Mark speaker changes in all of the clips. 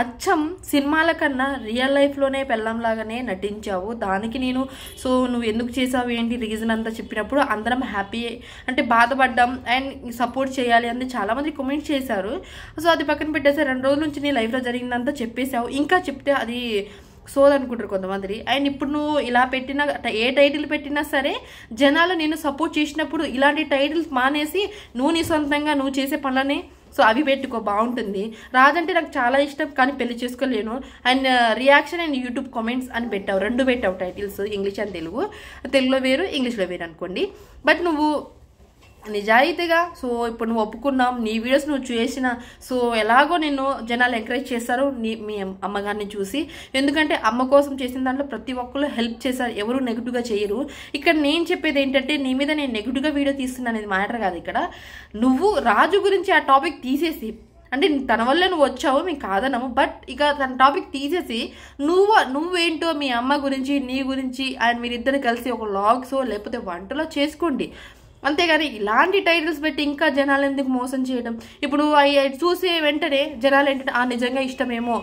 Speaker 1: అచ్చం సినిమాల కన్నా రియల్ లైఫ్లోనే పెళ్ళంలాగానే నటించావు. దానికి నేను సో నువ్వు ఎందుకు చేసావు ఏంటి రీజన్ అంతా చెప్పినప్పుడు అందరం హ్యాపీ అంటే బాధపడ్డాం అండ్ సపోర్ట్ చేయాలి అని చాలామంది కామెంట్ చేశారు. సో అది పక్కన పెట్టేసి 2 రోజుల నుంచి నీ లైఫ్లో జరిగిందంతా చెప్పేశావు. ఇంకా చెప్తే అది సోదనుకుంటారు కొంతమంది. అండ్ ఇప్పుడు నువ్వు ఇలా పెట్టిన ఏ టైటిల్ పెట్టినా సరే జనాలు నేను సపోర్ట్ చేసినప్పుడు ఇలాంటి టైటిల్స్ మానేసి నువ్వు నీ సొంతంగా నువ్వు చేసే పనులని సో అవి పెట్టుకో, బాగుంటుంది. రాజంటే నాకు చాలా ఇష్టం కానీ పెళ్లి చేసుకోలేను and reaction and YouTube comments అని పెట్టావు, 2 పెట్టావు టైటిల్స్, ఇంగ్లీష్ అండ్ తెలుగు. తెలుగులో వేరు ఇంగ్లీష్లో వేరు అనుకోండి. బట్ నువ్వు నిజాయితీగా సో ఇప్పుడు నువ్వు ఒప్పుకున్నావు, నీ వీడియోస్ నువ్వు చేసిన సో ఎలాగో నిన్ను జనాలు ఎంకరేజ్ చేస్తారు మీ అమ్మగారిని చూసి. ఎందుకంటే అమ్మ కోసం చేసిన దాంట్లో ప్రతి ఒక్కరు హెల్ప్ చేశారు, ఎవరు నెగిటివ్గా చేయరు. ఇక్కడ నేను చెప్పేది ఏంటంటే నీ మీద నేను నెగిటివ్గా వీడియో తీస్తున్నా అనేది మ్యాటర్ కాదు. ఇక్కడ నువ్వు రాజు గురించి ఆ టాపిక్ తీసేసి అంటే తన వల్ల నువ్వు వచ్చావు మీకు కాదనము, బట్ ఇక తన టాపిక్ తీసేసి నువ్వేంటో మీ అమ్మ గురించి నీ గురించి అండ్ మీరిద్దరు కలిసి ఒక వ్లాగ్స్ లేకపోతే వంటలో చేసుకోండి. అంతేగాని ఇలాంటి టైటిల్స్ పెట్టి ఇంకా జనాలు ఎందుకు మోసం చేయడం. ఇప్పుడు అవి చూసే వెంటనే జనాలు ఏంటంటే నిజంగా ఇష్టమేమో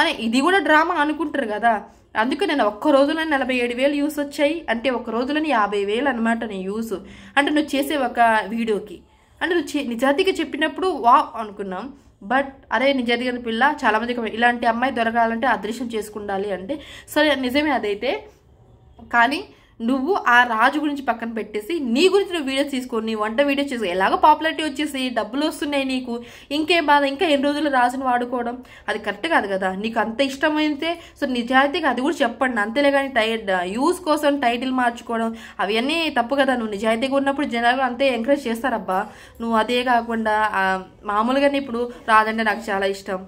Speaker 1: అని ఇది కూడా డ్రామా అనుకుంటారు కదా. అందుకే నేను ఒక్క రోజులో 47,000 వ్యూస్ వచ్చాయి అంటే ఒక రోజులోని 50,000 అనమాట నీ వ్యూస్. అంటే నువ్వు చేసే ఒక వీడియోకి అంటే నువ్వు నిజాయితీగా చెప్పినప్పుడు అనుకున్నాం. బట్ అరే నిజాయితీగా పిల్ల చాలామందికి ఇలాంటి అమ్మాయి దొరకాలంటే అదృష్టం చేసుకుండాలి అంటే సరే నిజమే అదైతే. కానీ నువ్వు ఆ రాజు గురించి పక్కన పెట్టేసి నీ గురించి నువ్వు వీడియోస్ తీసుకొని నీ వంట వీడియోస్ చేసుకో. ఎలాగో పాపులారిటీ వచ్చేసి డబ్బులు వస్తున్నాయి నీకు, ఇంకేం బాధ, ఇంకా ఎన్ని రోజులు రాజుని వాడుకోవడం అది కరెక్ట్ కాదు కదా. నీకు అంత ఇష్టమైతే సో నిజాయితీగా అది కూడా చెప్పండి. అంతేలే కానీ యూస్ కోసం టైటిల్ మార్చుకోవడం అవన్నీ తప్పు కదా. నువ్వు నిజాయితీగా ఉన్నప్పుడు జనాలు అంతే ఎంకరేజ్ చేస్తారబ్బా. నువ్వు అదే కాకుండా మామూలుగానే ఇప్పుడు రాజంటే నాకు చాలా ఇష్టం,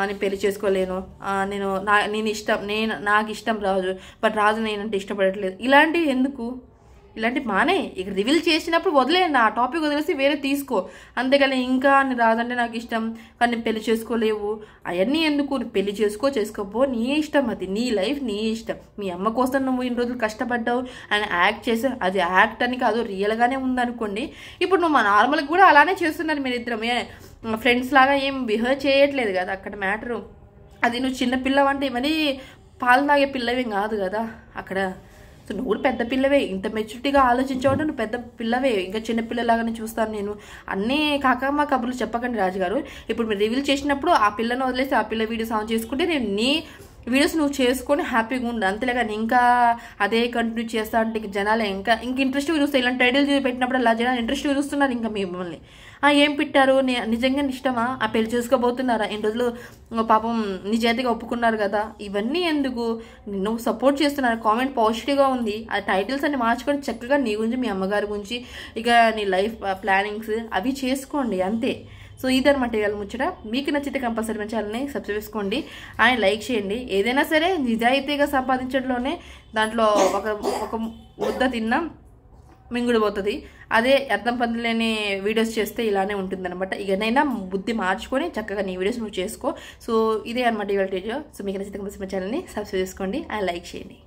Speaker 1: నేను పెళ్లి చేసుకోలేను, నేను ఇష్టం, నాకు ఇష్టం రాజు, బట్ రాజు నేనంటే ఇష్టపడట్లేదు, ఇలాంటివి ఎందుకు? ఇలాంటి మానే ఇక రివీల్ చేసినప్పుడు వదిలేయండి, ఆ టాపిక్ వదిలేసి వేరే తీసుకో. అంతేగాని ఇంకా రాదంటే నాకు ఇష్టం కానీ పెళ్లి చేసుకోలేవు అవన్నీ ఎందుకు? పెళ్లి చేసుకోపో, నీ ఇష్టం, అది నీ లైఫ్, నీ ఇష్టం. మీ అమ్మ కోసం నువ్వు ఇన్ని రోజులు కష్టపడ్డావు అండ్ యాక్ట్ చేసావు, అది యాక్ట్ అని కాదు రియల్గానే ఉందనుకోండి. ఇప్పుడు నువ్వు నార్మల్గా కూడా అలానే చేస్తున్నారు మీరిద్దరమే, ఫ్రెండ్స్ లాగా ఏం బిహేవ్ చేయట్లేదు కదా అక్కడ మ్యాటరు. అది నువ్వు చిన్న పిల్లవంటే మరీ పాలు తాగే పిల్లవేం కాదు కదా అక్కడ. సో నువ్వు కూడా పెద్ద పిల్లవే, ఇంత మెచ్యూరిటీగా ఆలోచించేవాడు నువ్వు పెద్ద పిల్లవే, ఇంకా చిన్న పిల్లలాగానే చూస్తాను నేను. అన్నీ కాకమ్మ కబుర్లు చెప్పకండి రాజుగారు. ఇప్పుడు మీరు రివీల్ చేసినప్పుడు ఆ పిల్లను వదిలేసి ఆ పిల్ల వీడియోస్ ఆన్ చేసుకుంటే నేను నీ వీడియోస్ నువ్వు చేసుకొని హ్యాపీగా ఉండు. అంతేలేగాని ఇంకా అదే కంటిన్యూ చేస్తా అంటే జనాలు ఇంకా ఇంట్రెస్ట్ చూస్తాయి. ఇలాంటి టైటిల్ పెట్టినప్పుడు అలా జనాలు ఇంట్రెస్ట్ చూస్తున్నారు ఇంకా మిమ్మల్ని. ఏం పెట్టారు, నిజంగా ఇష్టమా, ఆ పెళ్లి చేసుకోబోతున్నారా, ఎన్ని రోజులు పాపం నిజాయితీగా ఒప్పుకున్నారు కదా, ఇవన్నీ ఎందుకు? నువ్వు సపోర్ట్ చేస్తున్నారు, కామెంట్ పాజిటివ్గా ఉంది, ఆ టైటిల్స్ అన్ని మార్చుకొని చక్కగా నీ గురించి మీ అమ్మగారి గురించి ఇక నీ లైఫ్ ప్లానింగ్స్ అవి చేసుకోండి అంతే. సో ఇదన్నమాట ఇవాళ ముచ్చట. మీకు నచ్చితే కంపల్సరీ మన ఛానల్ని సబ్స్క్రైబ్ చేసుకోండి అండ్ లైక్ చేయండి. ఏదైనా సరే నిజాయితీగా సంపాదించడంలోనే దాంట్లో ఒక ముద్ద తిన్నా మింగుడు పోతుంది. అదే అర్థం పొందలేని వీడియోస్ చేస్తే ఇలానే ఉంటుందన్నమాట. ఇకనైనా బుద్ధి మార్చుకొని చక్కగా నీ వీడియోస్ నువ్వు చేసుకో. సో ఇదే అనమాట ఇవాళ వీడియో. సో మీకు నచ్చితే కంపల్సరీ మన ఛానల్ని సబ్స్క్రైబ్ చేసుకోండి అండ్ లైక్ చేయండి.